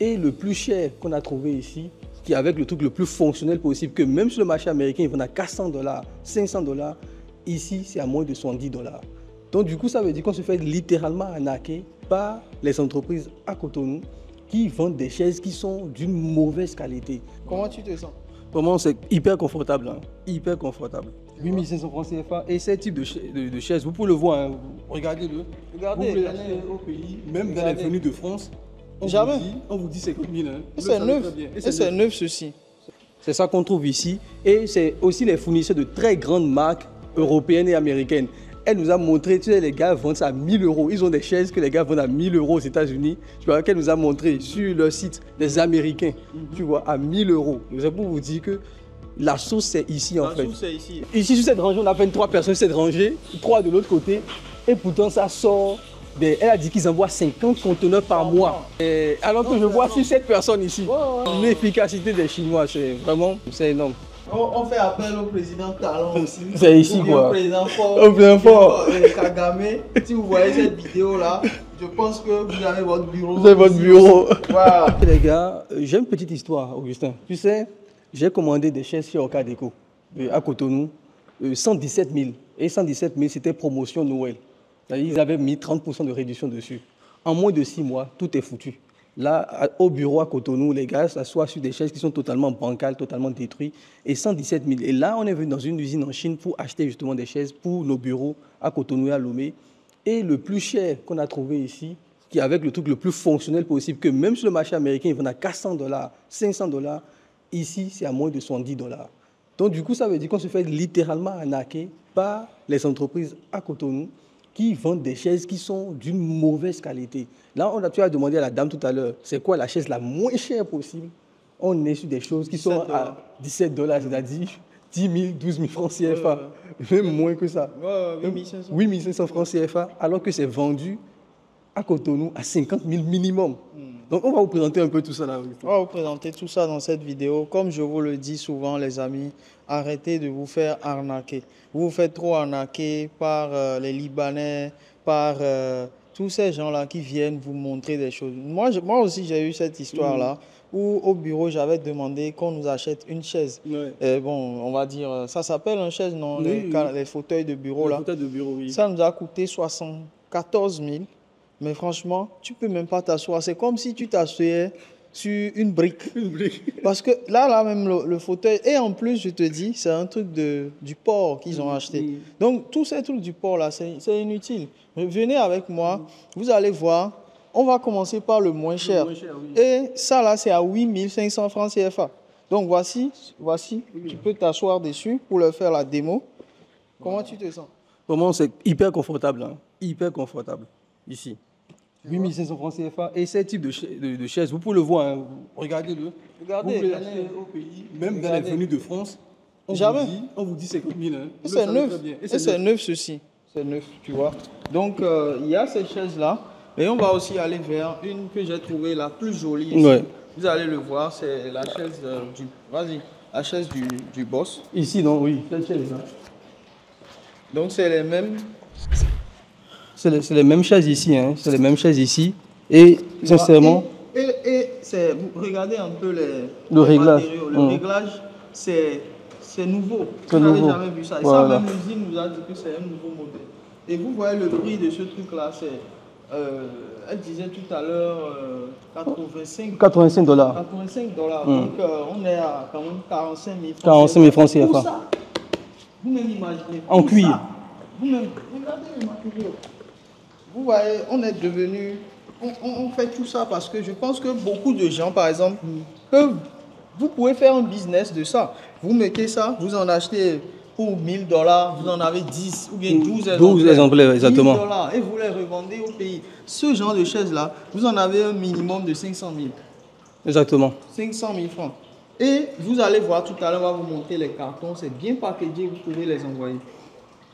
Et le plus cher qu'on a trouvé ici, qui est avec le truc le plus fonctionnel possible, que même sur le marché américain, ils vendent à 400 $, 500 $, ici, c'est à moins de 70 $. Donc du coup, ça veut dire qu'on se fait littéralement arnaquer par les entreprises à Cotonou qui vendent des chaises qui sont d'une mauvaise qualité. Comment tu te sens? Vraiment, c'est hyper confortable, hein, hyper confortable. 8500 francs CFA et ce type de chaises, vous pouvez le voir, hein, regardez-le. Regardez, vous pouvez l'acheter au pays, même dans les venues de France. Jamais. On vous dit 50 000. Hein. C'est neuf. Et c'est neuf ceci. C'est ça qu'on trouve ici. Et c'est aussi les fournisseurs de très grandes marques européennes et américaines. Elle nous a montré, tu sais, les gars vendent ça à 1000 €. Ils ont des chaises que les gars vendent à 1000 € aux États-Unis. Tu vois, qu'elle nous a montré sur leur site des Américains, tu vois, à 1000 €. C'est pour vous dire que la sauce, c'est ici en fait. La sauce, c'est ici. Ici, sur cette rangée, on a à peine 3 personnes sur cette rangée, 3 de l'autre côté. Et pourtant, ça sort. Elle a dit qu'ils envoient 50 conteneurs par mois. Et alors que je vois sur cette personne ici, l'efficacité des Chinois, c'est vraiment, c'est énorme. On fait appel au président Talon aussi. C'est ici quoi. Au président fort. Au président fort. Kagame, si vous voyez cette vidéo là, je pense que vous avez votre bureau. Vous avez votre bureau. Voilà. Les gars, j'ai une petite histoire, Augustin. Tu sais, j'ai commandé des chaises chez Okadeco, à Cotonou, 117 000. Et 117 000, c'était promotion Noël. Ils avaient mis 30% de réduction dessus. En moins de 6 mois, tout est foutu. Là, au bureau à Cotonou, les gars s'assoient sur des chaises qui sont totalement bancales, totalement détruites, et 117 000. Et là, on est venu dans une usine en Chine pour acheter justement des chaises pour nos bureaux à Cotonou et à Lomé. Et le plus cher qu'on a trouvé ici, qui est avec le truc le plus fonctionnel possible, que même sur le marché américain, ils vendent à 400 $, 500 $, ici, c'est à moins de 70 $. Donc du coup, ça veut dire qu'on se fait littéralement arnaquer par les entreprises à Cotonou qui vendent des chaises qui sont d'une mauvaise qualité. Là, tu as demandé à la dame tout à l'heure, c'est quoi la chaise la moins chère possible? On est sur des choses qui sont à 17 $, c'est-à-dire 10 000, 12 000 francs CFA, même moins que ça. 8 500 francs CFA, alors que c'est vendu à Cotonou à 50 000 minimum. Donc, on va vous présenter un peu tout ça là. On va vous présenter tout ça dans cette vidéo. Comme je vous le dis souvent, les amis, arrêtez de vous faire arnaquer. Vous vous faites trop arnaquer par les Libanais, par tous ces gens-là qui viennent vous montrer des choses. Moi aussi, j'ai eu cette histoire-là où au bureau, j'avais demandé qu'on nous achète une chaise. Et bon, on va dire, ça s'appelle une chaise, non? Les fauteuils de bureau, là. Fauteuils de bureau, oui. Ça nous a coûté 74 000. Mais franchement, tu ne peux même pas t'asseoir. C'est comme si tu t'asseyais sur une brique. Parce que là même, le fauteuil... Et en plus, je te dis, c'est un truc du port qu'ils ont acheté. Donc, tous ces trucs du port-là, c'est inutile. Venez avec moi, vous allez voir. On va commencer par le moins cher. Et ça, là, c'est à 8 500 francs CFA. Donc, voici, tu peux t'asseoir dessus pour leur faire la démo. Comment tu te sens? Vraiment, c'est hyper confortable. Hein. Hyper confortable. Ici. 8 500 francs CFA et ce type de chaises, vous pouvez le voir, hein. Regardez-le. Regardez, vous pouvez l'acheter au pays, même dans les venues de France. Jamais. On vous dit 50 000. Hein. C'est neuf. Et c'est neuf ceci. C'est neuf, tu vois. Donc, il y a ces chaises-là. Et on va aussi aller vers une que j'ai trouvée la plus jolie ici. Ouais. Vous allez le voir, c'est la chaise la chaise du boss. Ici, non, oui. Cette chaise-là. Donc, c'est les mêmes... C'est les mêmes chaises ici, hein. C'est les mêmes chaises ici. Et sincèrement... Et regardez un peu le réglage. Le réglage, c'est nouveau. Vous n'avez jamais vu ça. Et ça, même l'usine nous a dit que c'est un nouveau modèle. Et vous voyez le prix de ce truc-là, c'est... elle disait tout à l'heure 85 $. 85 $. 85 $. Donc, on est à quand même 45 000 francs. 45 000 francs CFA. Pour ça, vous-même imaginez. En cuir. Vous-même, regardez les matériaux. Vous voyez, on est devenu... On fait tout ça parce que je pense que beaucoup de gens, par exemple, vous pouvez faire un business de ça. Vous mettez ça, vous en achetez pour 1 000 $, vous en avez 10 ou bien 12 exemplaires, exactement. 10 $ et vous les revendez au pays. Ce genre de chaise-là, vous en avez un minimum de 500 000. Exactement. 500 000 francs. Et vous allez voir tout à l'heure, on va vous montrer les cartons. C'est bien packagé, vous pouvez les envoyer.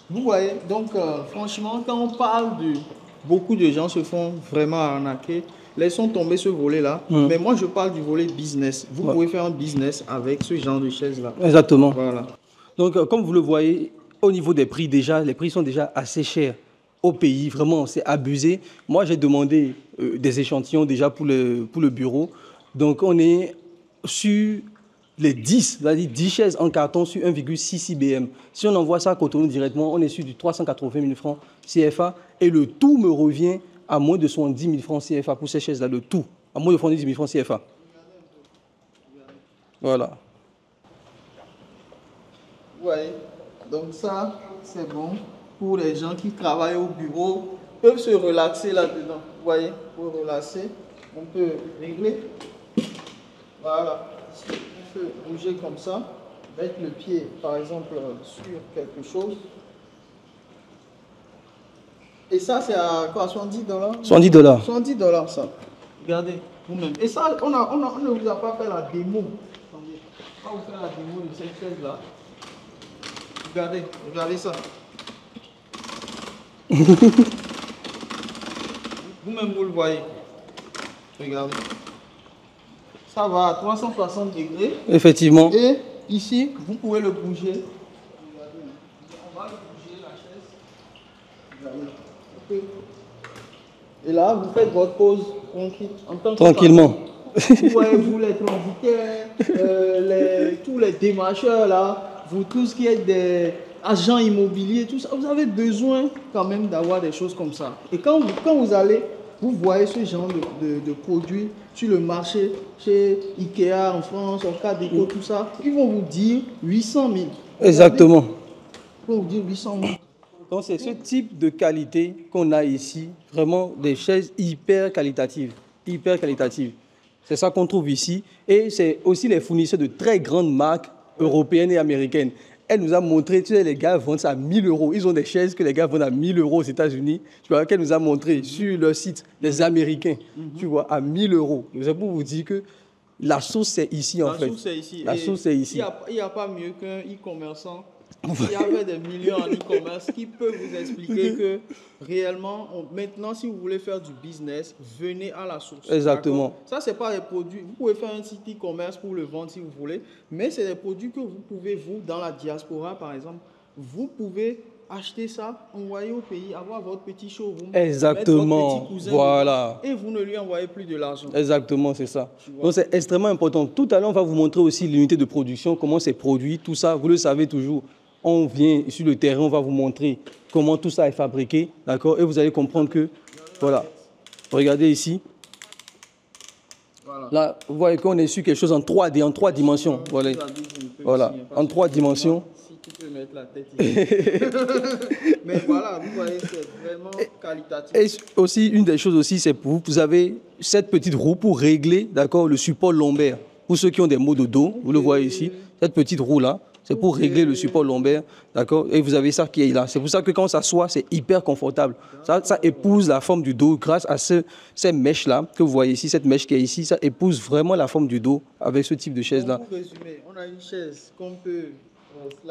Vous voyez, donc franchement, quand on parle de... Beaucoup de gens se font vraiment arnaquer. Laissons tomber ce volet-là. Mais moi, je parle du volet business. Vous pouvez faire un business avec ce genre de chaise-là. Exactement. Voilà. Donc, comme vous le voyez, au niveau des prix, déjà, les prix sont déjà assez chers au pays. Vraiment, c'est abusé. Moi, j'ai demandé des échantillons déjà pour le bureau. Donc, on est sur les 10, c'est-à-dire 10 chaises en carton sur 1,6 IBM. Si on envoie ça à Cotonou directement, on est sur du 380 000 francs CFA et le tout me revient à moins de 70 000 francs CFA pour ces chaises-là, le tout, à moins de 70 000 francs CFA. Voilà. Ouais, donc ça, c'est bon pour les gens qui travaillent au bureau, peuvent se relaxer là-dedans. Vous voyez, pour relaxer, on peut régler. Voilà. On peut bouger comme ça, mettre le pied par exemple sur quelque chose. Et ça c'est à quoi, 70 $? 70 $. 70 $ ça. Regardez vous-même. Et ça, on ne vous a pas fait la démo. Attendez, on va vous faire la démo de cette chaise là. Regardez, regardez ça. Vous-même vous le voyez. Regardez. Ça va à 360 degrés. Effectivement. Et ici, vous pouvez le bouger. On va le bouger, la chaise. Regardez. Et là, vous faites votre pause tranquille. Tranquillement. Vous voyez, vous les transitaires, tous les démarcheurs là, vous tous qui êtes des agents immobiliers, tout ça, vous avez besoin quand même d'avoir des choses comme ça. Et quand vous allez, vous voyez ce genre de produits sur le marché, chez Ikea en France, Orca Déco, tout ça, ils vont vous dire 800 000. Exactement. Ils vont vous dire 800 000. Donc c'est ce type de qualité qu'on a ici, vraiment des chaises hyper qualitatives, hyper qualitatives. C'est ça qu'on trouve ici. Et c'est aussi les fournisseurs de très grandes marques européennes et américaines. Elle nous a montré, tu sais, les gars vendent ça à 1 000 €. Ils ont des chaises que les gars vendent à 1 000 € aux États-Unis. Tu vois, qu'elle nous a montré sur leur site, les Américains, tu vois, à 1 000 €. C'est pour vous dire que la sauce, c'est ici, en fait. La sauce, c'est ici. La sauce, c'est ici. Il n'y a pas mieux qu'un e-commerçant qui avait des millions en e-commerce qui peut vous expliquer que réellement, maintenant, si vous voulez faire du business, venez à la source. Exactement. Ça, ce n'est pas des produits. Vous pouvez faire un site e-commerce pour le vendre si vous voulez, mais c'est des produits que vous pouvez, vous, dans la diaspora, par exemple, vous pouvez acheter ça, envoyer au pays, avoir votre petit showroom. Exactement. Votre petit cousin voilà. dedans, et vous ne lui envoyez plus de l'argent. Exactement, c'est ça. Donc c'est extrêmement important. Tout à l'heure, on va vous montrer aussi l'unité de production, comment c'est produit, tout ça. Vous le savez toujours. On vient sur le terrain, on va vous montrer comment tout ça est fabriqué, d'accord? Et vous allez comprendre que, voilà, regardez ici. Voilà. Là, vous voyez qu'on est sur quelque chose en 3D, en 3 dimensions. Voilà, voilà. En 3 dimensions. Si tu peux mettre la tête ici. Mais voilà, vous voyez, c'est vraiment qualitatif. Et aussi, une des choses aussi, c'est pour vous avez cette petite roue pour régler, d'accord, le support lombaire. Pour ceux qui ont des maux de dos, vous le voyez ici, cette petite roue-là. C'est pour régler le support lombaire, d'accord? Et vous avez ça qui est là. C'est pour ça que quand on s'assoit, c'est hyper confortable. Ça épouse la forme du dos grâce à ces mèches-là que vous voyez ici, cette mèche qui est ici, ça épouse vraiment la forme du dos avec ce type de chaise-là. Pour résumer, on a une chaise qu'on peut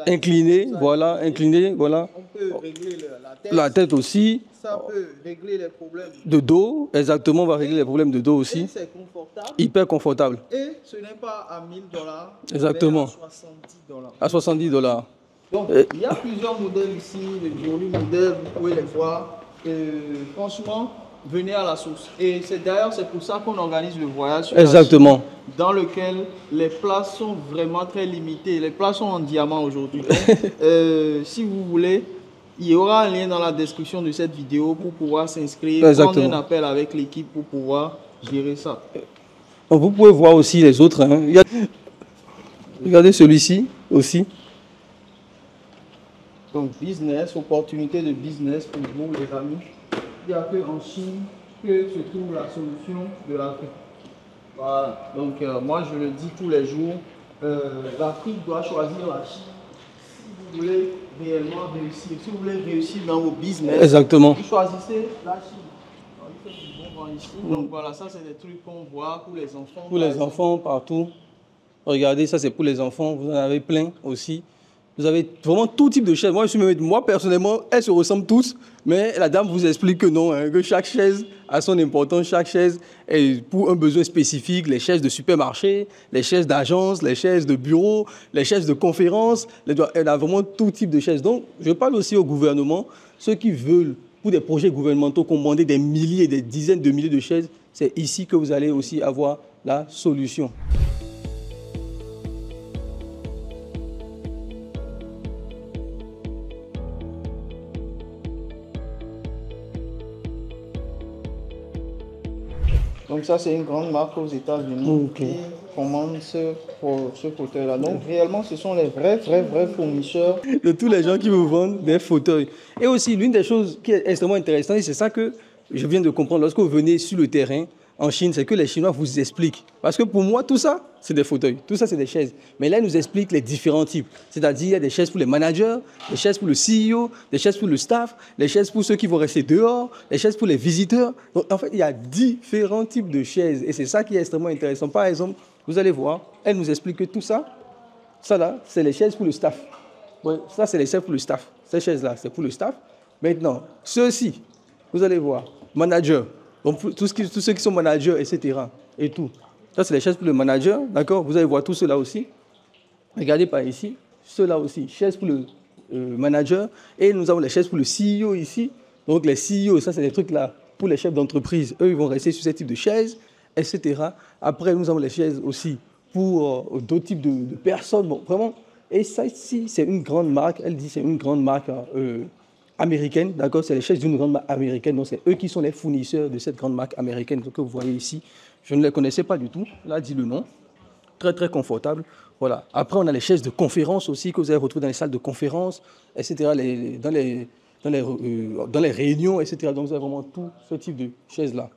incliner, voilà, incliner, voilà. On peut régler la tête. La tête aussi. Ça peut régler les problèmes de dos, exactement, on va régler les problèmes de dos aussi. C'est confortable. Hyper confortable. Et ce n'est pas à 1 000 $, exactement. mais à 70 $. À 70 $. Donc, il y a plusieurs modèles ici, de jolis modèles, vous pouvez les voir. Franchement, venez à la source. Et d'ailleurs, c'est pour ça qu'on organise le voyage sur exactement. La Chine, dans lequel les places sont vraiment très limitées. Les places sont en diamant aujourd'hui. Si vous voulez, il y aura un lien dans la description de cette vidéo pour pouvoir s'inscrire, prendre un appel avec l'équipe pour pouvoir gérer ça. Donc vous pouvez voir aussi les autres. Hein. Regardez celui-ci aussi. Donc business, opportunité de business pour vous les amis. Il n'y a qu'en Chine que se trouve la solution de l'Afrique. Voilà. Donc moi je le dis tous les jours, l'Afrique doit choisir la Chine si vous voulez réellement réussir. Si vous voulez réussir dans vos business, exactement. Vous choisissez la Chine. Ici. Donc voilà, ça c'est des trucs qu'on voit pour les enfants. Pour les enfants partout. Regardez, ça c'est pour les enfants. Vous en avez plein aussi. Vous avez vraiment tout type de chaises. Moi personnellement, elles se ressemblent toutes. Mais la dame vous explique que non, hein, que chaque chaise a son importance. Chaque chaise est pour un besoin spécifique. Les chaises de supermarché, les chaises d'agence, les chaises de bureau, les chaises de conférence. Elle a vraiment tout type de chaises. Donc, je parle aussi au gouvernement. Ceux qui veulent, pour des projets gouvernementaux, commander des milliers, des dizaines de milliers de chaises, c'est ici que vous allez aussi avoir la solution. Donc ça, c'est une grande marque aux États-Unis qui commande ce fauteuil-là. Donc réellement, ce sont les vrais fournisseurs. De tous les gens qui vous vendent des fauteuils. Et aussi, l'une des choses qui est extrêmement intéressante, et c'est ça que je viens de comprendre lorsque vous venez sur le terrain en Chine, c'est que les Chinois vous expliquent. Parce que pour moi, tout ça, c'est des fauteuils, tout ça, c'est des chaises. Mais là, ils nous expliquent les différents types. C'est-à-dire, il y a des chaises pour les managers, des chaises pour le CEO, des chaises pour le staff, des chaises pour ceux qui vont rester dehors, des chaises pour les visiteurs. Donc, en fait, il y a différents types de chaises. Et c'est ça qui est extrêmement intéressant. Par exemple, vous allez voir, elle nous explique que tout ça, ça là, c'est les chaises pour le staff. Ouais, ça, c'est les chaises pour le staff. Ces chaises-là, c'est pour le staff. Maintenant, ceux-ci, vous allez voir, manager. Donc, tous ceux qui sont managers, etc. Et tout. Ça, c'est les chaises pour le manager, d'accord? Vous allez voir tout cela aussi. Regardez par ici. Ceux-là aussi, chaises pour le manager. Et nous avons les chaises pour le CEO ici. Donc, les CEO, ça, c'est des trucs là pour les chefs d'entreprise. Eux, ils vont rester sur ce type de chaises, etc. Après, nous avons les chaises aussi pour d'autres types de personnes. Bon, vraiment. Et ça, ici, c'est une grande marque. Elle dit c'est une grande marque américaine, d'accord? C'est les chaises d'une grande marque américaine. Donc, c'est eux qui sont les fournisseurs de cette grande marque américaine que vous voyez ici. Je ne les connaissais pas du tout. Là, dit le nom. Très, très confortable. Voilà. Après, on a les chaises de conférence aussi que vous allez retrouver dans les salles de conférence, etc., dans les réunions, etc. Donc, vous avez vraiment tout ce type de chaises-là.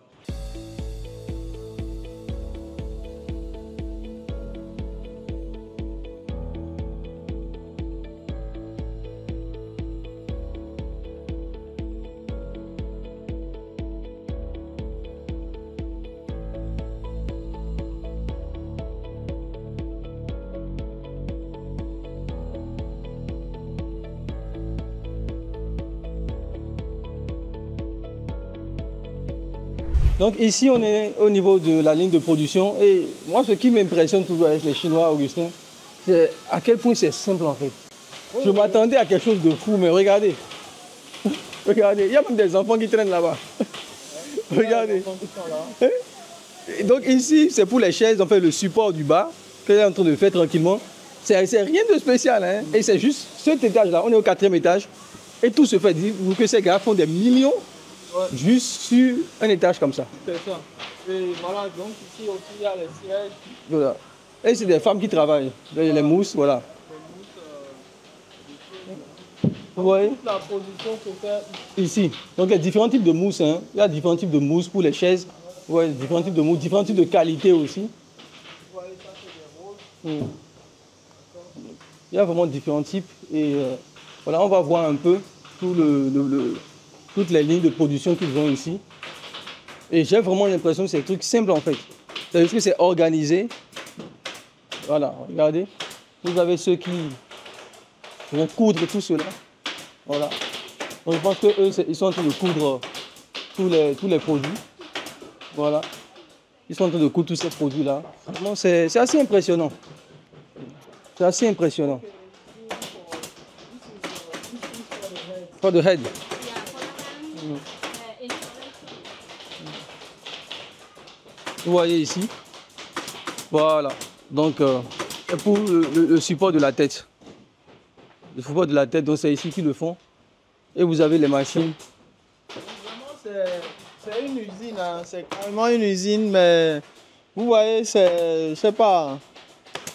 Donc ici, on est au niveau de la ligne de production. Et moi, ce qui m'impressionne toujours avec les Chinois, Augustin, c'est à quel point c'est simple en fait. Je m'attendais à quelque chose de fou, mais regardez. Regardez, il y a même des enfants qui traînent là-bas. Regardez. Et donc ici, c'est pour les chaises, en fait, le support du bas, que est en train de faire tranquillement. C'est rien de spécial, hein. Et c'est juste cet étage-là, on est au 4e étage. Et tout se fait, dites-vous que ces gars font des millions. Ouais. Juste sur un étage comme ça. C'est ça. Et voilà, donc ici aussi il y a les sièges. Voilà. Et c'est des femmes qui travaillent. Les mousses, voilà. Vous voyez? Toute la production se fait ici. Donc il y a différents types de mousses. Hein. Il y a différents types de mousses pour les chaises. Ouais, différents types de mousses, différents types de qualité aussi. Vous voyez, ça c'est des roses. Il y a vraiment différents types. Et voilà, on va voir un peu tout toutes les lignes de production qu'ils ont ici. Et j'ai vraiment l'impression que c'est un truc simple en fait. C'est-à-dire que c'est organisé. Voilà, regardez. Vous avez ceux qui vont coudre tout cela. Voilà. Donc je pense qu'eux, ils sont en train de coudre tous les produits. Voilà. Ils sont en train de coudre tous ces produits-là. Vraiment, c'est assez impressionnant. C'est assez impressionnant. For the head. Vous voyez ici. Voilà. Donc, pour le support de la tête. Le support de la tête, donc c'est ici qu'ils le font. Et vous avez les machines. Vraiment, c'est une usine. Hein. C'est carrément une usine, mais vous voyez, je sais pas.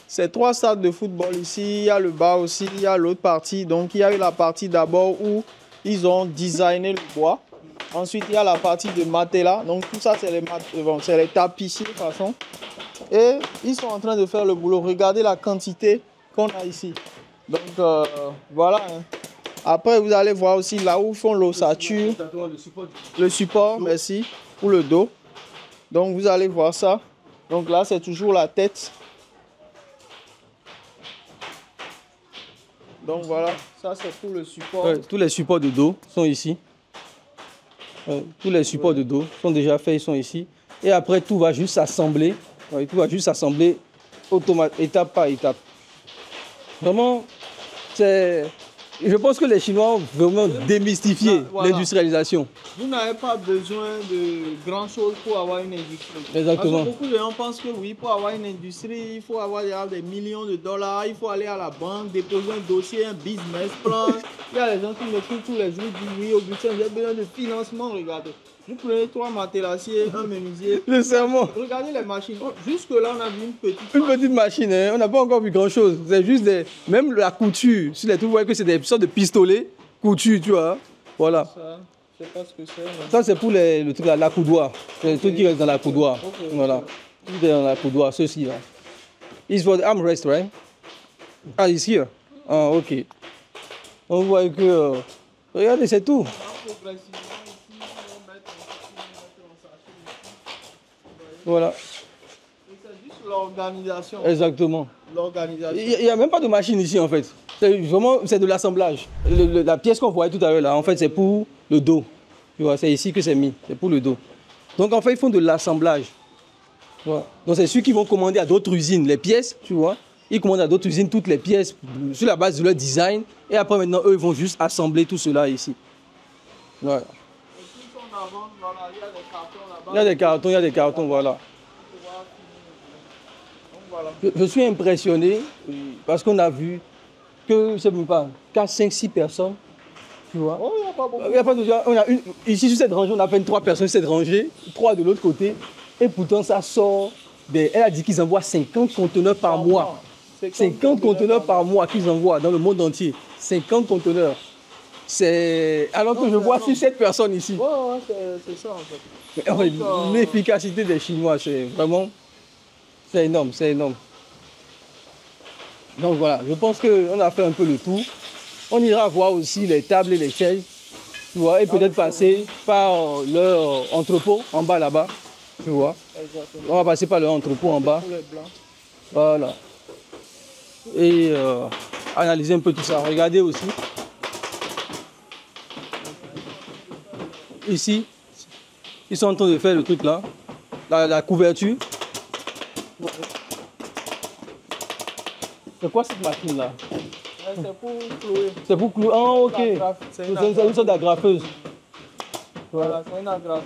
C'est 3 stades de football ici. Il y a le bas aussi, il y a l'autre partie. Donc, il y a eu la partie d'abord où ils ont designé le bois. Ensuite, il y a la partie de matelas. Donc, tout ça, c'est les tapissiers de toute façon. Et ils sont en train de faire le boulot. Regardez la quantité qu'on a ici. Donc, voilà. Hein. Après, vous allez voir aussi là où ils font l'ossature. Le support, merci, pour le dos. Donc, vous allez voir ça. Donc là, c'est toujours la tête. Donc, voilà. Ça, c'est pour le support. Ouais, tous les supports de dos sont ici. Tous les supports de dos sont déjà faits, ils sont ici. Et après, tout va juste s'assembler. Tout va juste s'assembler étape par étape. Vraiment, c'est Je pense que les Chinois ont vraiment démystifié Voilà. l'industrialisation. Vous n'avez pas besoin de grand-chose pour avoir une industrie. Exactement. Parce que beaucoup de gens pensent que oui, pour avoir une industrie, il faut avoir des millions de dollars, il faut aller à la banque, déposer un dossier, un business plan. Il y a des gens qui m'écrivent tous les jours, disent oui, Augustin, j'ai besoin de financement, regardez. Vous prenez 3 matelassiers, un menuisier. Le serment. Regardez les machines. Oh, jusque-là, on a vu une petite Une petite machine, hein. On n'a pas encore vu grand-chose. C'est juste même la couture. Sur les trucs, vous voyez que c'est des sortes de pistolets coutus, tu vois. Voilà. Ça, je sais pas ce que c'est. Mais... Ça, c'est pour le truc là, la coudoir. C'est le truc qui reste dans la coudoir. Ok. Voilà. Tout est dans la coudoir, ceci là. It's for the armrest, right? Ah, it's here. Ah, ok. On voit que... regardez, c'est tout. Voilà. C'est juste l'organisation. Exactement. L'organisation. Il n'y a même pas de machine ici en fait. C'est de l'assemblage. La pièce qu'on voyait tout à l'heure là, en fait, c'est pour le dos. Tu vois, c'est ici que c'est mis. C'est pour le dos. Donc en fait, ils font de l'assemblage. Voilà. Donc c'est ceux qui vont commander à d'autres usines les pièces, tu vois. Ils commandent à d'autres usines toutes les pièces sur la base de leur design. Et après maintenant, eux, ils vont juste assembler tout cela ici. Voilà. Il y a des cartons, il y a des cartons, voilà. Je suis impressionné parce qu'on a vu que, je sais même pas, 4, 5, 6 personnes, tu vois. Oh, il n'y a pas beaucoup. Il y a pas de- on a ici sur cette rangée, on a à peine 3 personnes sur cette rangée, 3 de l'autre côté. Et pourtant, ça sort. Elle a dit qu'ils envoient 50 conteneurs par mois. 50 conteneurs par mois qu'ils envoient dans le monde entier. 50 conteneurs. Alors que je vois 6-7 personnes ici. Ouais, c'est ça en fait. L'efficacité des Chinois, c'est vraiment... C'est énorme, c'est énorme. Donc voilà, je pense qu'on a fait un peu le tour. On ira voir aussi les tables et les chaises, tu vois, et peut-être passer par leur entrepôt en bas là-bas, tu vois. Exactement. On va passer par leur entrepôt en bas, Pour les blancs. voilà. Et analyser un peu tout ça. Regardez aussi. Ici, ils sont en train de faire le truc là, la couverture. C'est quoi cette machine là? C'est pour clouer. C'est pour clouer. Ah, ok. C'est C'est une sorte d'agrafeuse. Voilà, c'est une agrafeuse.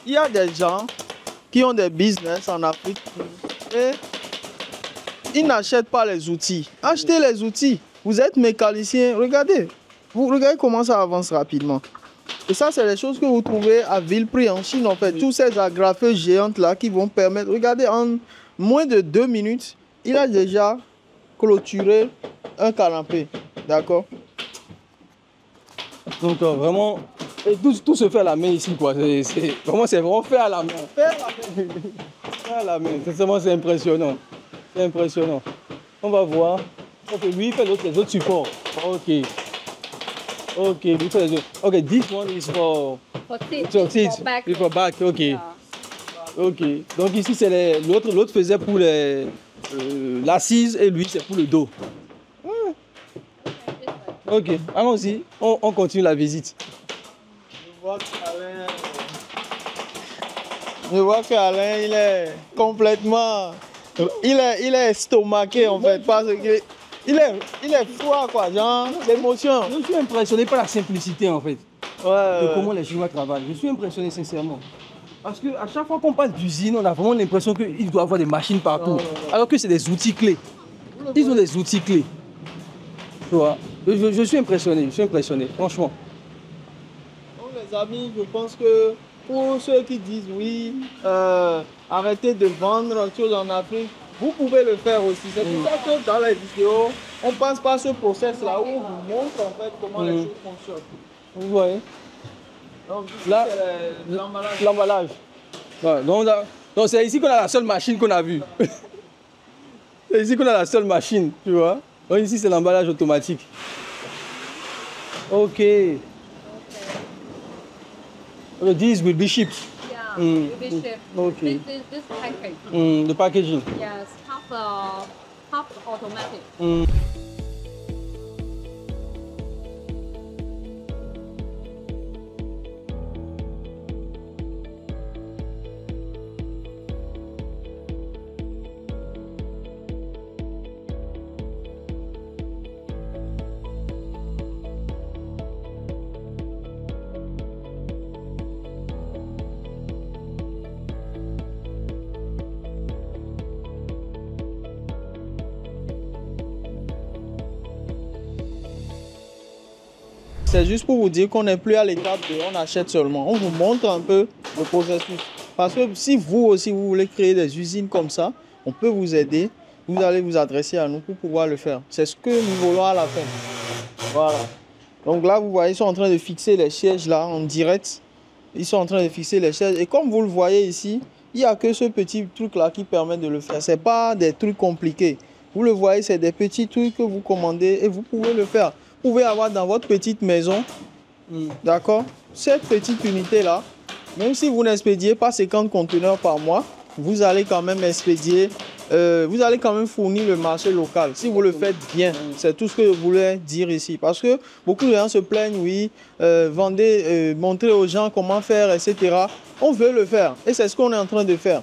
Il y a des gens qui ont des business en Afrique et ils n'achètent pas les outils. Achetez les outils. Vous êtes mécanicien, regardez. Vous regardez comment ça avance rapidement. Et ça, c'est les choses que vous trouvez à vil prix en Chine, en fait. Tous ces agrafeuses géantes là qui vont permettre. Regardez, en moins de 2 minutes, il a déjà clôturé un canapé. D'accord? Donc vraiment, et tout se fait à la main ici quoi. C'est vraiment fait à la main. Fait à la main. Sincèrement, c'est impressionnant. C'est impressionnant. On va voir. Ok, lui il fait les autres supports. Ok. Ok, lui fait les autres. Ok, this one is for seats. back. It's for back. Ok. Yeah. Ok. Donc ici c'est l'autre faisait pour l'assise et lui c'est pour le dos. Ok, allons-y. On continue la visite. Je vois qu'Alain, il est complètement... Il est estomaqué en fait, parce que il est froid quoi, genre l'émotion. Je suis impressionné par la simplicité en fait, de Ouais, comment les Chinois travaillent. Je suis impressionné sincèrement. Parce qu'à chaque fois qu'on passe d'usine, on a vraiment l'impression qu'il doit y avoir des machines partout. Alors que c'est des outils clés. Ils ont des outils clés. Tu vois, je suis impressionné, franchement. Donc les amis, je pense que pour ceux qui disent oui, arrêtez de vendre autre chose en Afrique, vous pouvez le faire aussi. C'est pour ça que dans les vidéos, on passe par ce process-là où on vous montre en fait comment les choses fonctionnent. Vous voyez. Donc ici, Là, c'est l'emballage. l'emballage. Ouais, donc c'est ici qu'on a la seule machine qu'on a vue. C'est ici qu'on a la seule machine, tu vois. Donc ici c'est l'emballage automatique. Ok. This will be shipped. Yeah, Mm. it will be shipped. Okay. This package. The packaging. Yes, half automatic. c'est juste pour vous dire qu'on n'est plus à l'étape de on achète seulement. On vous montre un peu le processus. Parce que si vous aussi, vous voulez créer des usines comme ça, on peut vous aider. Vous allez vous adresser à nous pour pouvoir le faire. C'est ce que nous voulons à la fin. Voilà. Donc là, vous voyez, ils sont en train de fixer les sièges là en direct. Ils sont en train de fixer les sièges. Et comme vous le voyez ici, il n'y a que ce petit truc là qui permet de le faire. Ce n'est pas des trucs compliqués. Vous le voyez, c'est des petits trucs que vous commandez et vous pouvez le faire. Vous pouvez avoir dans votre petite maison, d'accord, cette petite unité là, même si vous n'expédiez pas 50 conteneurs par mois, vous allez quand même expédier, vous allez quand même fournir le marché local. Si vous le faites bien, c'est tout ce que je voulais dire ici. Parce que beaucoup de gens se plaignent, oui, vendez, montrez aux gens comment faire, etc. On veut le faire et c'est ce qu'on est en train de faire.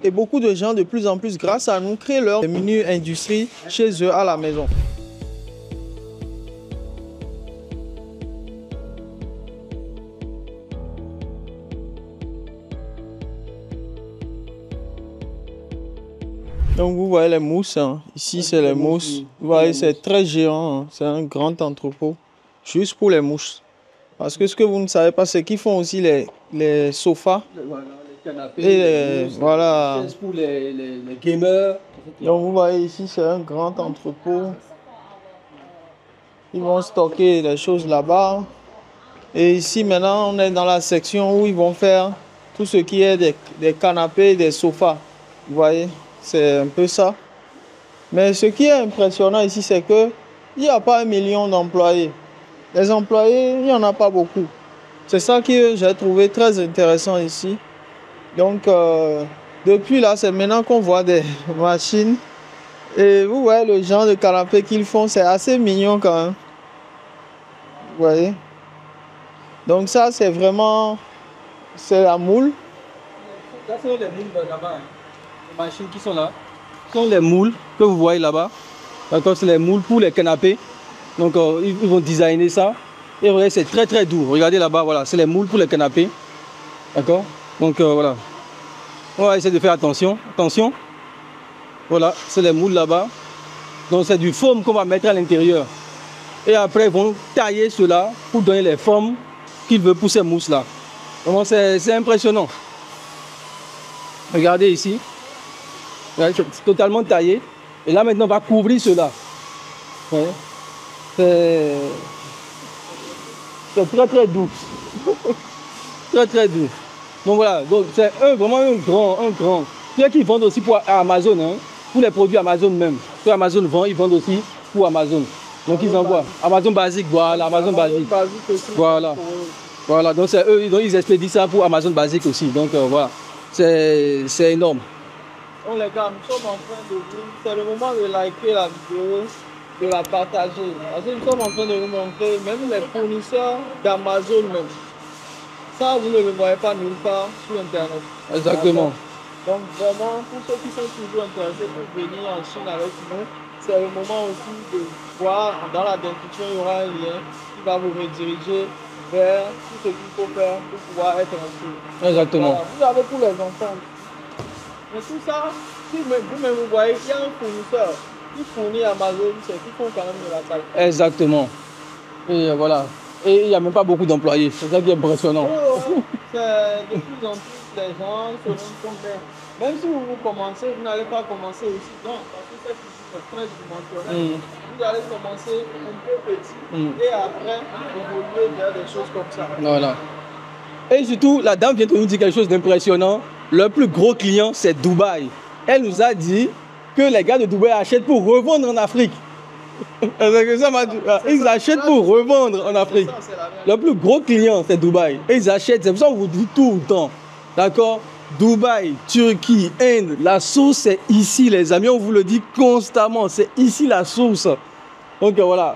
Et beaucoup de gens, de plus en plus, grâce à nous, créent leur mini-industrie chez eux à la maison. Donc vous voyez les mousses, hein. Ici c'est les mousses. Vous voyez, c'est très géant, hein. C'est un grand entrepôt, juste pour les mousses. Parce que ce que vous ne savez pas, c'est qu'ils font aussi les sofas. Voilà, les canapés, Et les mousses, voilà. les chaises pour les gamers. Donc vous voyez ici, c'est un grand entrepôt. Ils vont stocker les choses là-bas. Et ici maintenant, on est dans la section où ils vont faire tout ce qui est des canapés, des sofas. Vous voyez, c'est un peu ça. Mais ce qui est impressionnant ici, c'est qu'il n'y a pas 1 million d'employés. Les employés, il n'y en a pas beaucoup. C'est ça que j'ai trouvé très intéressant ici. Donc, depuis là, c'est maintenant qu'on voit des machines. Et vous voyez le genre de canapé qu'ils font, c'est assez mignon quand même. Vous voyez? Donc ça, c'est vraiment... C'est la moule. Ça, c'est les moules là-bas. Les machines qui sont là. Ce sont les moules que vous voyez là-bas. D'accord, c'est les moules pour les canapés. Donc, ils vont designer ça. Et regardez, c'est très très doux. Regardez là-bas, voilà, c'est les moules pour les canapés. D'accord? Donc, voilà. On va essayer de faire attention. Attention. Voilà, c'est les moules là-bas. Donc, c'est du foam qu'on va mettre à l'intérieur. Et après, ils vont tailler cela pour donner les formes qu'ils veulent pour ces mousses-là. Vraiment, c'est impressionnant. Regardez ici. C'est totalement taillé. Et là, maintenant, on va couvrir cela. Ouais. C'est très, très doux. Très, très doux. Donc voilà, donc c'est vraiment un grand. Ceux qui vendent aussi pour Amazon, hein, pour les produits Amazon même. Que Amazon vend, ils vendent aussi pour Amazon. Donc ils envoient Amazon basique, voilà, Amazon basique. Voilà. Voilà, donc c'est eux, donc ils expédient ça pour Amazon basique aussi. Donc voilà, c'est énorme. Donc les gars, nous sommes en train de vous... C'est le moment de liker la vidéo, de la partager. Parce que nous sommes en train de vous montrer même les fournisseurs d'Amazon même. Ça, vous ne le voyez pas nulle part sur Internet. Exactement. Donc vraiment, pour ceux qui sont toujours intéressés pour venir en Chine avec nous, c'est le moment aussi de voir, dans la description, il y aura un lien qui va vous rediriger vers tout ce qu'il faut faire pour pouvoir être inscrit. Exactement. Voilà. Vous avez pour les enfants. Mais tout ça, si vous-même vous voyez qu'il y a un fournisseur qui fournit Amazon, c'est qu'ils font quand même de la qualité. Exactement. Et voilà. Et il n'y a même pas beaucoup d'employés. C'est ça qui est impressionnant. C'est de plus en plus les gens se rendent compte. Même si vous commencez, vous n'allez pas commencer aussi grand. Parce que cette usine est très dimensionnelle. Vous allez commencer un peu petit et après évoluer vers des choses comme ça. Voilà. Et surtout, la dame vient de nous dire quelque chose d'impressionnant. Le plus gros client, c'est Dubaï. Elle nous a dit que les gars de Dubaï achètent pour revendre en Afrique. Ils achètent pour revendre en Afrique. Le plus gros client, c'est Dubaï. Et ils achètent, c'est pour ça qu'on vous dit tout le temps. D'accord? Dubaï, Turquie, Inde, la source c'est ici les amis, on vous le dit constamment, c'est ici la source. Donc voilà,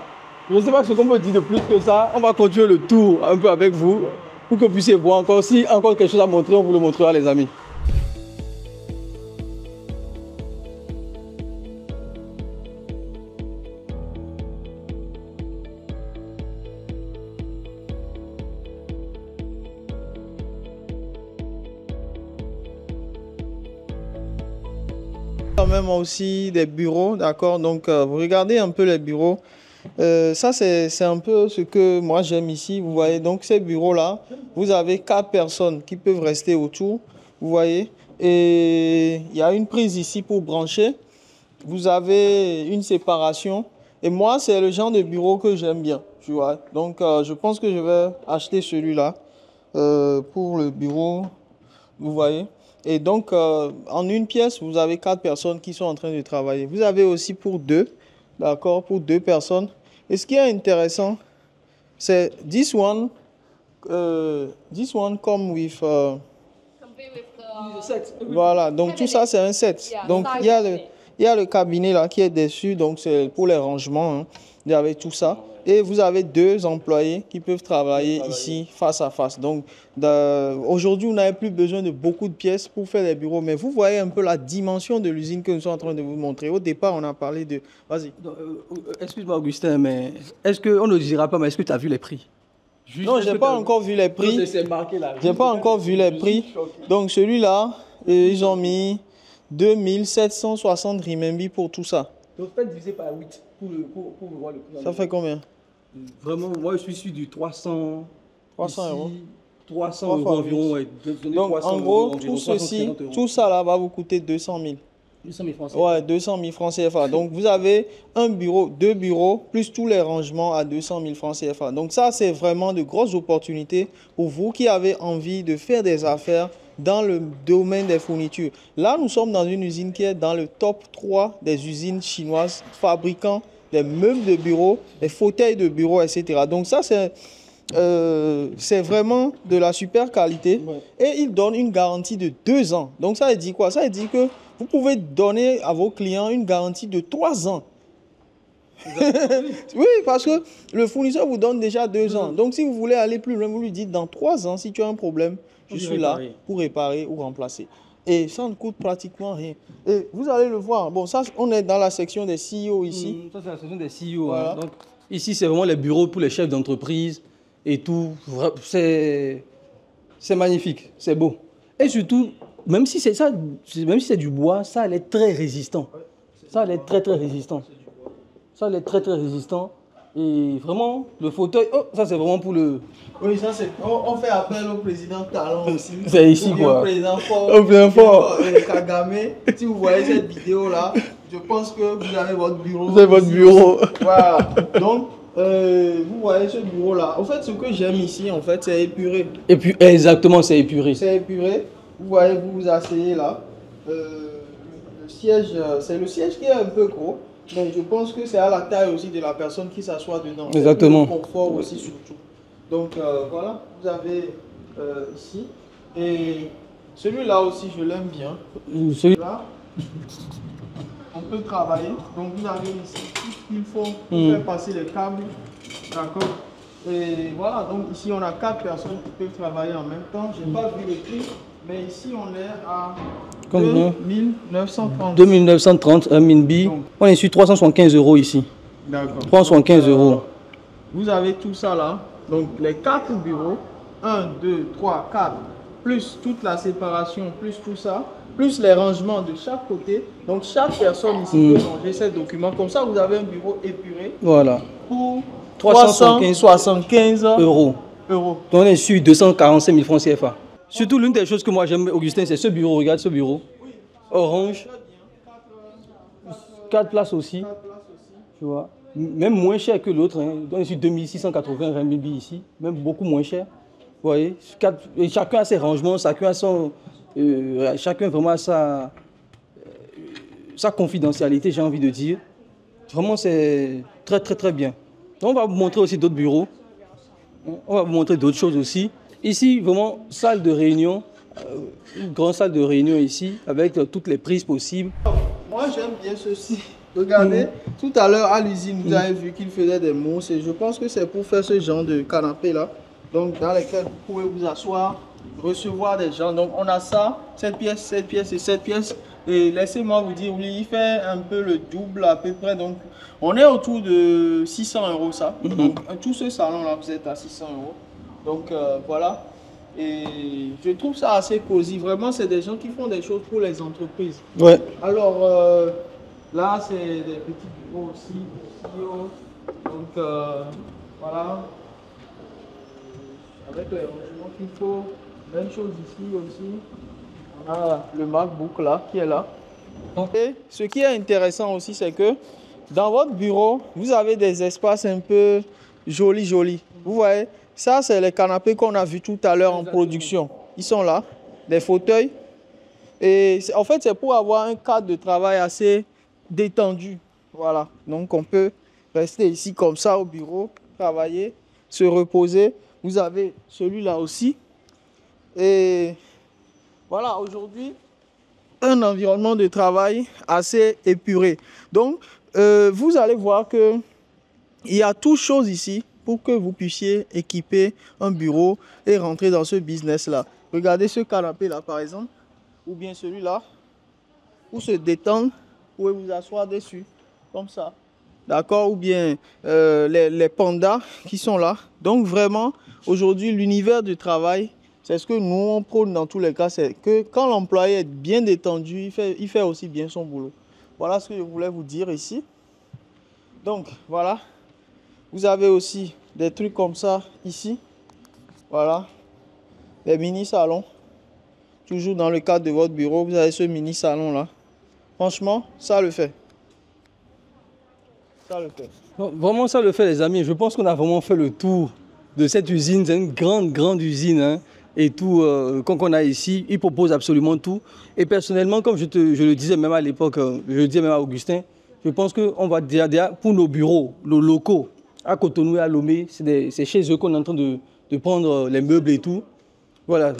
je ne sais pas ce qu'on peut dire de plus que ça, on va continuer le tour un peu avec vous pour que vous puissiez voir encore, si encore quelque chose à montrer, on vous le montrera les amis. Quand même aussi des bureaux, d'accord. Donc vous regardez un peu les bureaux. Ça, c'est un peu ce que moi j'aime ici. Vous voyez, donc ces bureaux-là, vous avez 4 personnes qui peuvent rester autour. Vous voyez, et il y a une prise ici pour brancher. Vous avez une séparation. Et moi, c'est le genre de bureau que j'aime bien. Tu vois. Donc, je pense que je vais acheter celui-là pour le bureau. Vous voyez. Et donc, en une pièce, vous avez 4 personnes qui sont en train de travailler. Vous avez aussi pour 2, d'accord, pour 2 personnes. Et ce qui est intéressant, c'est this one come with... Compare with the voilà, donc tout ça, c'est un set. Yeah, Donc, size il y a le cabinet là qui est dessus, donc c'est pour les rangements. Hein. Vous avez tout ça. Et vous avez 2 employés qui peuvent travailler ici face à face. Donc, aujourd'hui, vous n'avez plus besoin de beaucoup de pièces pour faire des bureaux. Mais vous voyez un peu la dimension de l'usine que nous sommes en train de vous montrer. Au départ, on a parlé de... Vas-y. Excuse-moi, Augustin, mais est-ce qu'on ne dira pas, mais est-ce que tu as vu les prix? Non, je n'ai pas encore vu les prix. C'est marqué là. Je n'ai pas encore vu les prix. Donc, celui-là, ils ont mis 2760 renminbi pour tout ça. Donc, faites diviser par 8 pour voir le prix. Ça fait combien? Vraiment, moi, je suis sur du 300 300 euros. 300 euros environ. Ouais. Donc, 300 en gros, euros, tout ceci, 350 euros. tout ça là va vous coûter 200 000. 200 000 francs. Ouais, 200 000 francs CFA. Donc, vous avez un bureau, 2 bureaux, plus tous les rangements à 200 000 francs CFA. Donc, ça, c'est vraiment de grosses opportunités pour vous qui avez envie de faire des affaires dans le domaine des fournitures. Là, nous sommes dans une usine qui est dans le top 3 des usines chinoises fabriquant des meubles de bureau, des fauteuils de bureau, etc. Donc, ça, c'est vraiment de la super qualité. Ouais. Et il donne une garantie de 2 ans. Donc, ça veut dire quoi? Ça veut dire que vous pouvez donner à vos clients une garantie de 3 ans. Oui, parce que le fournisseur vous donne déjà 2 ans. Donc, si vous voulez aller plus loin, vous lui dites dans 3 ans, si tu as un problème, je suis là pour réparer ou remplacer. Et ça ne coûte pratiquement rien. Et vous allez le voir. Bon, ça, on est dans la section des CEO ici. Ça, c'est la section des CEO. Voilà. Hein. Donc, ici, c'est vraiment les bureaux pour les chefs d'entreprise et tout. C'est magnifique, c'est beau. Et surtout, même si c'est ça, même si c'est du bois, ça allait être très résistant. Ça allait être très, très résistant. Ça allait être très, très résistant. Et vraiment, le fauteuil, oh, ça c'est vraiment pour le... Oui, ça c'est... On fait appel au président Talon aussi. C'est ici, ou bien quoi. Au président Fort. Au président Fort. Kagame. Si vous voyez cette vidéo là, je pense que vous avez votre bureau. Vous avez votre bureau. Voilà. Donc, vous voyez ce bureau là. En fait, ce que j'aime ici, en fait, c'est épuré. Et puis, exactement, c'est épuré. C'est épuré. Vous voyez, vous vous asseyez là. Le siège, c'est le siège qui est un peu gros. Mais je pense que c'est à la taille aussi de la personne qui s'assoit dedans. Exactement. Le confort aussi surtout. Donc voilà, vous avez ici. Et celui-là aussi, je l'aime bien. Celui-là, on peut travailler. Donc vous avez ici tout ce qu'il faut pour faire passer les câbles. D'accord. Et voilà, donc ici on a 4 personnes qui peuvent travailler en même temps. Je n'ai pas vu le prix, mais ici on est à 2930. 2930, un minbi. On est sur 375 euros ici. D'accord. 375 euros. Vous avez tout ça là. Donc les 4 bureaux, 1, 2, 3, 4, plus toute la séparation, plus tout ça, plus les rangements de chaque côté. Donc chaque personne ici peut ranger ses documents. Comme ça, vous avez un bureau épuré. Voilà. Pour 375 euros. Donc on est sur 245 000 francs CFA. Surtout, l'une des choses que moi j'aime, Augustin, c'est ce bureau. Regarde ce bureau. Orange. 4 places aussi. Tu vois. Même moins cher que l'autre. Hein. On est sur 2680 renminbi ici. Même beaucoup moins cher. Vous voyez. Et chacun a ses rangements. Chacun a son... chacun vraiment a sa confidentialité, j'ai envie de dire. Vraiment, c'est très, très, très bien. Donc, on va vous montrer aussi d'autres bureaux. On va vous montrer d'autres choses aussi. Ici, vraiment, salle de réunion. Une grande salle de réunion ici, avec toutes les prises possibles. Moi, j'aime bien ceci. Regardez, tout à l'heure à l'usine, vous avez vu qu'il faisait des mousses. Et je pense que c'est pour faire ce genre de canapé là. Donc, dans lesquels vous pouvez vous asseoir, recevoir des gens. Donc, on a ça, cette pièce et cette pièce. Et laissez-moi vous dire, oui, il fait un peu le double à peu près. Donc, on est autour de 600 euros ça. Donc, tout ce salon là, vous êtes à 600 euros. Donc, voilà. Et je trouve ça assez cosy. Vraiment, c'est des gens qui font des choses pour les entreprises. Ouais. Alors, là, c'est des petits bureaux aussi. Donc, voilà. Avec les rangements qu'il faut. Même chose ici aussi. On a le MacBook là, qui est là. Et ce qui est intéressant aussi, c'est que dans votre bureau, vous avez des espaces un peu jolis. Vous voyez, ça, c'est les canapés qu'on a vus tout à l'heure en production. Ils sont là, des fauteuils. Et en fait, c'est pour avoir un cadre de travail assez détendu. Voilà, donc on peut rester ici comme ça au bureau, travailler, se reposer. Vous avez celui-là aussi. Et voilà, aujourd'hui, un environnement de travail assez épuré. Donc, vous allez voir qu'il y a tout chose ici pour que vous puissiez équiper un bureau et rentrer dans ce business-là. Regardez ce canapé-là, par exemple, ou bien celui-là, pour se détendre, vous pouvez vous asseoir dessus, comme ça. D'accord? Ou bien les pandas qui sont là. Donc, vraiment, aujourd'hui, l'univers du travail, c'est ce que nous, on prône dans tous les cas, c'est que quand l'employé est bien détendu, il fait aussi bien son boulot. Voilà ce que je voulais vous dire ici. Donc, voilà. Vous avez aussi des trucs comme ça ici. Voilà. Les mini-salons. Toujours dans le cadre de votre bureau, vous avez ce mini-salon-là. Franchement, ça le fait. Ça le fait. Non, vraiment, ça le fait, les amis. Je pense qu'on a vraiment fait le tour de cette usine. C'est une grande usine, hein. Et tout, qu'on a ici, il propose absolument tout. Et personnellement, comme je le disais même à l'époque, je le disais même à Augustin, je pense qu'on va déjà, pour nos bureaux, nos locaux, à Cotonou et à Lomé, c'est chez eux qu'on est en train de prendre les meubles et tout. Voilà,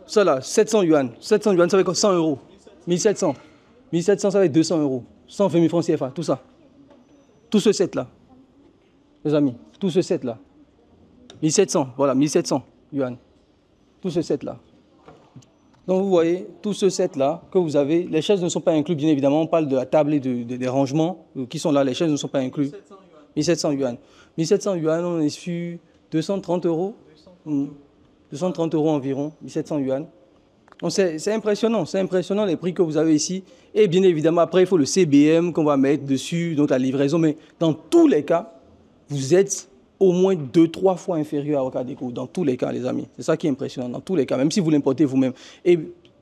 ça là, 700 yuan. 700 yuan, ça fait quoi? 100 euros. 1700. 1700, ça fait 200 euros. 120 000 francs CFA, tout ça. Tout ce set-là, les amis, tout ce set-là. 1700, voilà, 1700 yuan. Tout ce set-là. Donc vous voyez, tout ce set-là que vous avez, les chaises ne sont pas incluses, bien évidemment. On parle de la table et des rangements qui sont là. Les chaises ne sont pas incluses. 1700 yuan. 1700 yuan, on est sur 230 euros. 230 euros environ, 1700 yuan. C'est impressionnant les prix que vous avez ici. Et bien évidemment, après, il faut le CBM qu'on va mettre dessus, donc la livraison. Mais dans tous les cas, vous êtes au moins 2-3 fois inférieur à Okadeco. Dans tous les cas, les amis. C'est ça qui est impressionnant, dans tous les cas, même si vous l'importez vous-même. Et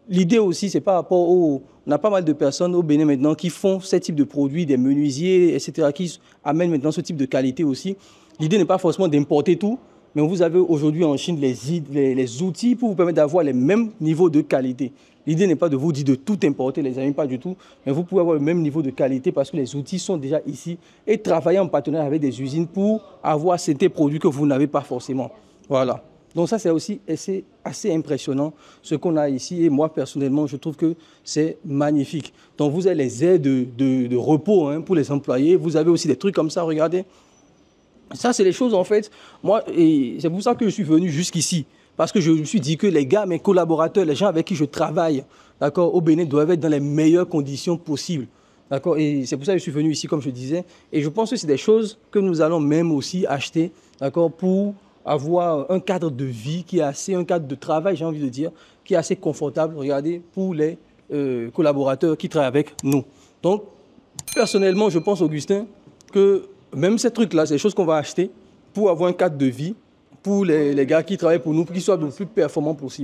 l'idée aussi, c'est par rapport au... On a pas mal de personnes au Bénin maintenant qui font ce type de produits, des menuisiers, etc., qui amènent maintenant ce type de qualité aussi. L'idée n'est pas forcément d'importer tout, mais vous avez aujourd'hui en Chine les outils pour vous permettre d'avoir les mêmes niveaux de qualité. L'idée n'est pas de vous dire de tout importer, les amis, pas du tout. Mais vous pouvez avoir le même niveau de qualité parce que les outils sont déjà ici et travailler en partenariat avec des usines pour avoir certains produits que vous n'avez pas forcément. Voilà. Donc ça, c'est aussi assez impressionnant ce qu'on a ici. Et moi, personnellement, je trouve que c'est magnifique. Donc vous avez les aides de repos, hein, pour les employés. Vous avez aussi des trucs comme ça, regardez. Ça, c'est les choses, en fait, moi, et c'est pour ça que je suis venu jusqu'ici. Parce que je me suis dit que les gars, mes collaborateurs, les gens avec qui je travaille, d'accord, au Bénin, doivent être dans les meilleures conditions possibles. D'accord, et c'est pour ça que je suis venu ici, comme je disais. Et je pense que c'est des choses que nous allons même aussi acheter, d'accord, pour avoir un cadre de vie qui est assez, un cadre de travail, j'ai envie de dire, qui est assez confortable, regardez, pour les collaborateurs qui travaillent avec nous. Donc, personnellement, je pense, Augustin, que même ces trucs-là, c'est des choses qu'on va acheter pour avoir un cadre de vie pour les gars qui travaillent pour nous, pour qu'ils soient le plus performants possible.